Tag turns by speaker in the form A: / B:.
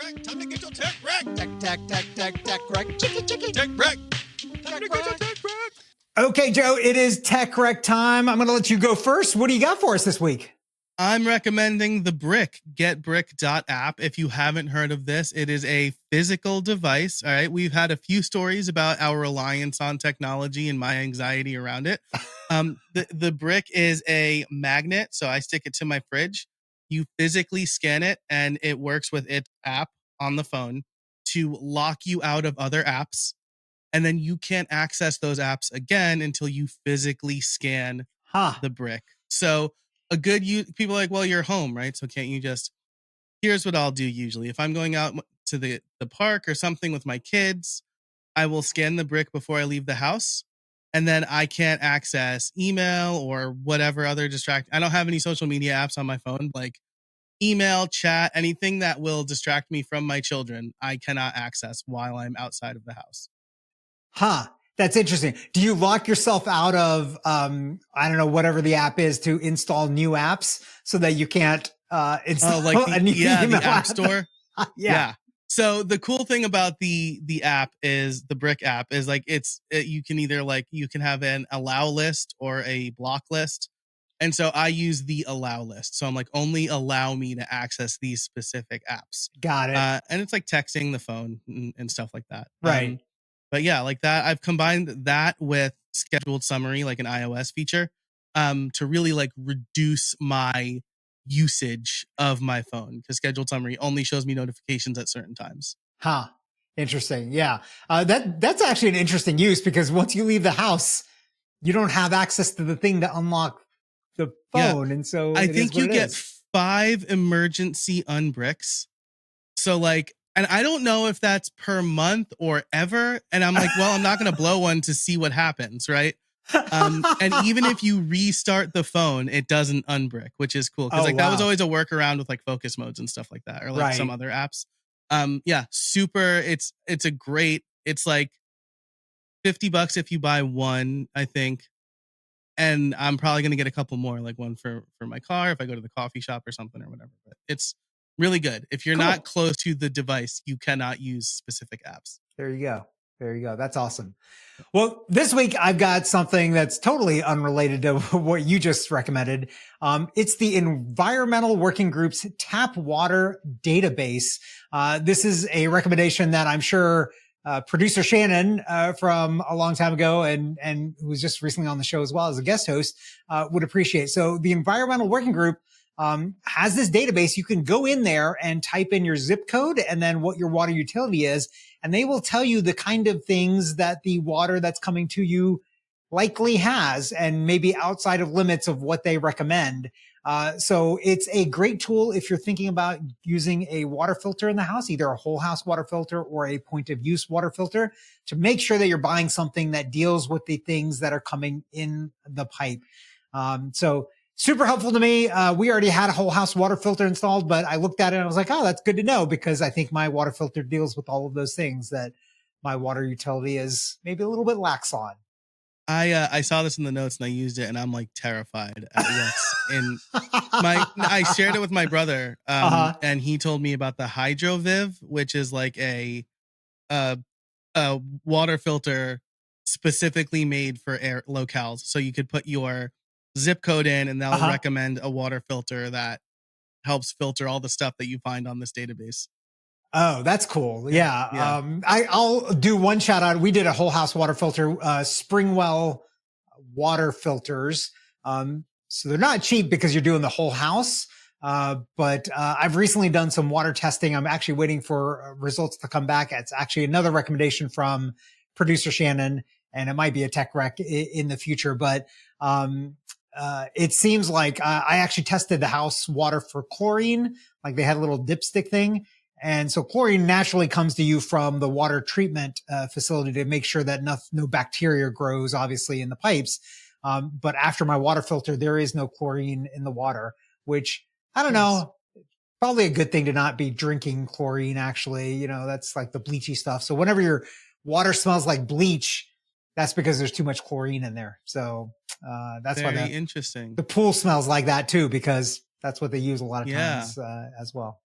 A: wreck. Time to get your tech wreck.
B: Tech wreck. Chicky.
A: Tech wreck. Time to get your tech wreck.
B: Okay, Joe, it is tech wreck time. I'm going to let you go first. What do you got for us this week?
C: I'm recommending the Brick, getbrick.app. If you haven't heard of this, it is a physical device. All right. We've had a few stories about our reliance on technology and my anxiety around it. The Brick is a magnet. So I stick it to my fridge. You physically scan it and it works with its app on the phone to lock you out of other apps. And then you can't access those apps again until you physically scan the Brick. So people are like, well, you're home, right? So can't you just, here's what I'll do usually. If I'm going out to the park or something with my kids, I will scan the Brick before I leave the house. And then I can't access email or whatever other I don't have any social media apps on my phone, like email, chat, anything that will distract me from my children, I cannot access while I'm outside of the house.
B: That's interesting. Do you lock yourself out of, I don't know, whatever the app is to install new apps so that you can't install a new email
C: the app store?
B: Yeah.
C: So the cool thing about the app is the Brick app is like you can either you can have an allow list or a block list. And so I use the allow list. So I'm like, only allow me to access these specific apps.
B: Got it.
C: And it's like texting the phone and stuff like that.
B: Right.
C: But yeah, like that, I've combined that with scheduled summary, like an iOS feature, to really like reduce my usage of my phone, because scheduled summary only shows me notifications at certain times.
B: Interesting. Yeah. That's actually an interesting use, because once you leave the house, you don't have access to the thing to unlock the phone. Yeah. And so
C: I think you get 5 emergency unbricks. So like, and I don't know if that's per month or ever. And I'm like, well, I'm not going to blow one to see what happens, right? And even if you restart the phone, it doesn't unbrick, which is cool. Because that was always a workaround with like focus modes and stuff like that, or like some other apps. Super. It's like $50 if you buy one, I think. And I'm probably going to get a couple more, like one for my car if I go to the coffee shop or something or whatever. But it's really good. If you're not close to the device, you cannot use specific apps.
B: There you go. That's awesome. Well, this week I've got something that's totally unrelated to what you just recommended. It's the Environmental Working Group's Tap Water Database. This is a recommendation that I'm sure producer Shannon from a long time ago and who was just recently on the show as well as a guest host would appreciate. So the Environmental Working Group has this database. You can go in there and type in your zip code and then what your water utility is, and they will tell you the kind of things that the water that's coming to you likely has, and maybe outside of limits of what they recommend. So it's a great tool if you're thinking about using a water filter in the house, either a whole house water filter or a point of use water filter, to make sure that you're buying something that deals with the things that are coming in the pipe. So super helpful to me. We already had a whole house water filter installed, but I looked at it and I was like, oh, that's good to know, because I think my water filter deals with all of those things that my water utility is maybe a little bit lax on.
C: I saw this in the notes and I used it and I'm like terrified at what's in I shared it with my brother and he told me about the HydroViv, which is like a water filter specifically made for air locales. So you could put your zip code in and they'll recommend a water filter that helps filter all the stuff that you find on this database.
B: Oh, that's cool. Yeah. I'll do one shout out. We did a whole house water filter, Springwell water filters. So they're not cheap because you're doing the whole house. But I've recently done some water testing. I'm actually waiting for results to come back. It's actually another recommendation from producer Shannon, and it might be a tech rec in the future. But it seems like I actually tested the house water for chlorine. Like they had a little dipstick thing. And so chlorine naturally comes to you from the water treatment facility to make sure that no bacteria grows, obviously, in the pipes. But after my water filter, there is no chlorine in the water, which I don't know, probably a good thing to not be drinking chlorine, actually. You know, that's like the bleachy stuff. So whenever your water smells like bleach, that's because there's too much chlorine in there. So that's
C: very
B: why
C: interesting.
B: The pool smells like that too, because that's what they use a lot of times as well.